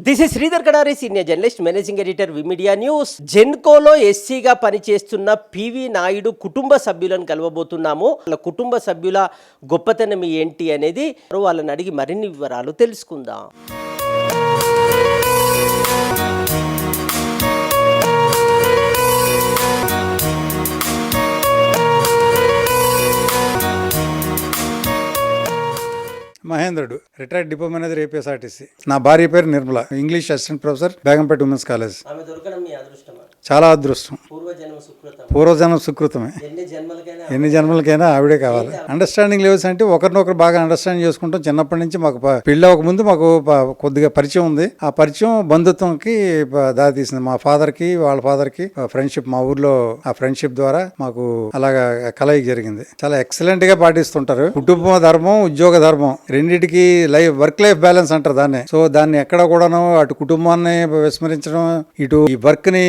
This is Sridhar Kadari, senior journalist, managing editor, V media news. జెన్కోలో ఎస్సీగా పనిచేస్తున్న పివి నాయుడు కుటుంబ సభ్యులను కలవబోతున్నాము. వాళ్ళ కుటుంబ సభ్యుల గొప్పతనం ఏంటి అనేది వాళ్ళని అడిగి మరిన్ని వివరాలు తెలుసుకుందాం. మహేంద్రుడు, రిటైర్డ్ డిపో మేనేజర్, ఏపీఎస్ఆర్టీసీ. నా భార్య పేరు Nirmala, English assistant professor, Begumpet women's college. చాలా అదృష్టం, పూర్వజన్మ సుకృతమే. ఎన్ని జన్మలకైనా ఆవిడే కావాలి. అండర్స్టాండింగ్ లెవెల్స్ అంటే ఒకరినొకరు బాగా అండర్స్టాండ్ చేసుకుంటాం. చిన్నప్పటి నుంచి మాకు పెళ్ళి అవ్వక ముందు మాకు కొద్దిగా పరిచయం ఉంది. ఆ పరిచయం బంధుత్వంకి దారితీసింది. మా ఫాదర్ కి వాళ్ళ ఫాదర్ కి ఫ్రెండ్షిప్, మా ఊర్లో ఆ ఫ్రెండ్షిప్ ద్వారా మాకు అలాగా కలయిక జరిగింది. చాలా ఎక్సలెంట్ గా పాటిస్తుంటారు. కుటుంబ ధర్మం, ఉద్యోగ ధర్మం రెండింటికి వర్క్ లైఫ్ బ్యాలెన్స్ అంటారు దాన్ని. సో దాన్ని ఎక్కడ కూడాను అటు కుటుంబాన్ని విస్మరించడం, ఇటు ఈ వర్క్ ని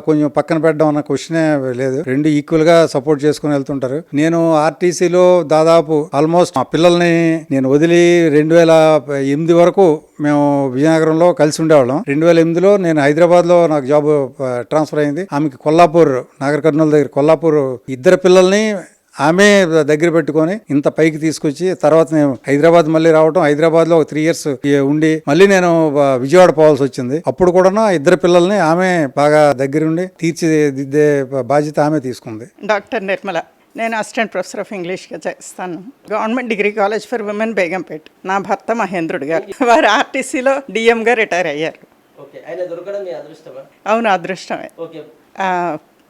కొంచెం పక్కన పెట్టడం అన్న క్వశ్చనే లేదు. రెండు ఈక్వల్ గా సపోర్ట్ చేసుకుని వెళ్తుంటారు. నేను ఆర్టీసీలో దాదాపు ఆల్మోస్ట్ మా పిల్లల్ని నేను వదిలి 2008 వరకు మేము విజయనగరంలో కలిసి ఉండేవాళ్ళం. 2008లో నేను హైదరాబాద్ లో నాకు జాబ్ ట్రాన్స్ఫర్ అయింది. ఆమెకి కొల్లాపూర్, నాగర్ కర్నూలు దగ్గర కొల్లాపూర్ ఇద్దరు పిల్లల్ని ఆమె దగ్గర పెట్టుకొని ఇంత పైకి తీసుకొచ్చి తర్వాత నేను హైదరాబాద్ మళ్ళీ రావడం, హైదరాబాద్ లో 3 years ఉండి మళ్ళీ నేను విజయవాడ పోవాల్సి వచ్చింది. అప్పుడు కూడా ఇద్దరు పిల్లల్ని ఆమె బాగా దగ్గరుండి తీర్చిదిద్దే బాధ్యత ఆమె తీసుకుంది. డాక్టర్ నిర్మల, నేను అసిస్టెంట్ ప్రొఫెసర్ ఆఫ్ ఇంగ్లీష్గా చేస్తాను. Government degree college for women, Begumpet. నా భర్త మహేంద్రుడు గారు, వారు ఆర్టీసీలో డిఎంగా రిటైర్ అయ్యారు. అవును, అదృష్టమే.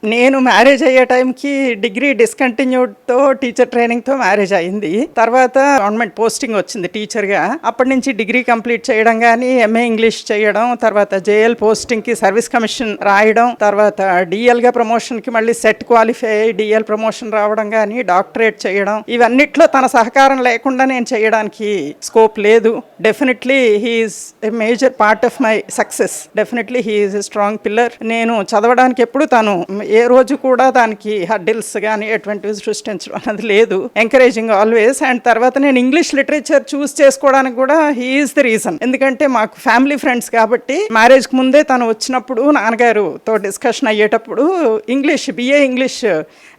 నేను మ్యారేజ్ అయ్యే టైంకి డిగ్రీ డిస్కంటిన్యూడ్తో టీచర్ ట్రైనింగ్తో మ్యారేజ్ అయింది. తర్వాత గవర్నమెంట్ పోస్టింగ్ వచ్చింది టీచర్గా. అప్పటి నుంచి డిగ్రీ కంప్లీట్ చేయడం కానీ, ఎంఏ ఇంగ్లీష్ చేయడం, తర్వాత జేఎల్ పోస్టింగ్కి సర్వీస్ కమిషన్ రాయడం, తర్వాత డిఎల్గా ప్రమోషన్కి మళ్ళీ సెట్ క్వాలిఫై అయ్యి డిఎల్ ప్రమోషన్ రావడం కానీ, డాక్టరేట్ చేయడం, ఇవన్నిట్లో తన సహకారం లేకుండా నేను చేయడానికి స్కోప్ లేదు. Definitely he's a major part of my success. Definitely he's a strong pillar. నేను చదవడానికి ఎప్పుడు తను ఏ రోజు కూడా దానికి హర్డిల్స్ కానీ ఎటువంటివి సృష్టించడం అనేది లేదు. Encouraging always. అండ్ తర్వాత నేను ఇంగ్లీష్ లిటరేచర్ చూస్ చేసుకోవడానికి కూడా హీ ఈస్ ది రీజన్. ఎందుకంటే మాకు ఫ్యామిలీ ఫ్రెండ్స్ కాబట్టి మ్యారేజ్కి ముందే తను వచ్చినప్పుడు నాన్నగారుతో డిస్కషన్ అయ్యేటప్పుడు బిఏ ఇంగ్లీష్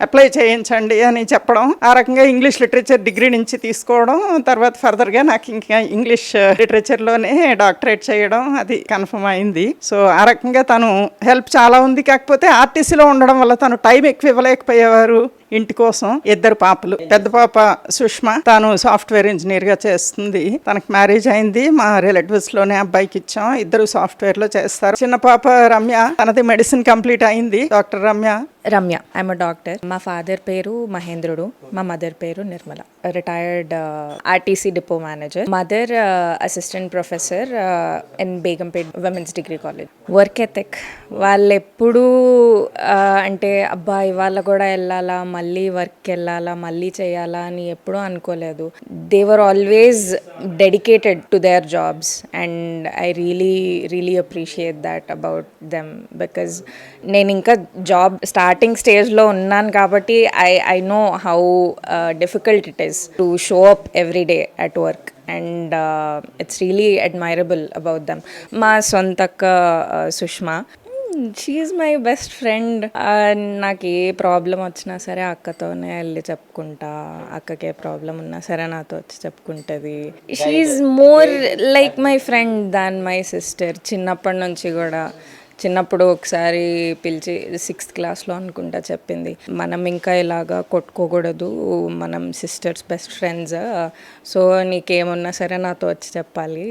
అప్లై చేయించండి అని చెప్పడం, ఆ రకంగా ఇంగ్లీష్ లిటరేచర్ డిగ్రీ నుంచి తీసుకోవడం, తర్వాత ఫర్దర్గా నాకు ఇంకా ఇంగ్లీష్ లిటరేచర్లోనే డాక్టరేట్ చేయడం అది కన్ఫర్మ్ అయింది. సో ఆ రకంగా తను హెల్ప్ చాలా ఉంది. కాకపోతే ఆర్టీసీలో ఉండడం వల్ల తను టైం ఎక్కువ ఇవ్వలేకపోయేవారు ఇంటి కోసం. ఇద్దరు పాపలు, పెద్ద పాప సుష్మా, తాను సాఫ్ట్వేర్ ఇంజనీర్ గా చేస్తుంది. తనకు మ్యారేజ్ అయింది. మా రిలేటివ్స్ లోనే అబ్బాయికి ఇచ్చాం. ఇద్దరు సాఫ్ట్వేర్ లో చేస్తారు. చిన్న పాప రమ్య, తనది మెడిసిన్ కంప్లీట్ అయింది. డాక్టర్ రమ్య. I'm doctor. మా ఫాదర్ పేరు మహేంద్రుడు, మా మదర్ పేరు Nirmala, retired RTC depot manager. Mother assistant professor in Begumpet women's degree college. Work ethic వాళ్ళు ఎప్పుడూ అంటే అబ్బాయి వాళ్ళ కూడా వెళ్ళాలా, మళ్ళీ వర్క్కి వెళ్ళాలా, మళ్ళీ చేయాలా అని ఎప్పుడూ అనుకోలేదు. They were always dedicated to their jobs and I really appreciate that about them. Because నేను ఇంకా జాబ్ స్టార్టింగ్ స్టేజ్లో ఉన్నాను కాబట్టి I know how difficult it is to show up every day at work. And it's really admirable about them. మా సొంతక్క Sushma, she is my best friend. నాకు ఏ problem వచ్చినా సరే అక్కతోనే వెళ్ళి చెప్పుకుంటా. అక్కకి ఏ ప్రాబ్లం ఉన్నా సరే నాతో వచ్చి చెప్పుకుంటుంది. She is more like my friend than my sister. చిన్నప్పటి నుంచి కూడా, చిన్నప్పుడు ఒకసారి పిలిచి 6th క్లాస్లో అనుకుంటా చెప్పింది, మనం ఇంకా ఇలాగా కొట్టుకోకూడదు, మనం సిస్టర్స్ బెస్ట్ ఫ్రెండ్స్, సో నీకేమున్నా సరే నాతో వచ్చి చెప్పాలి.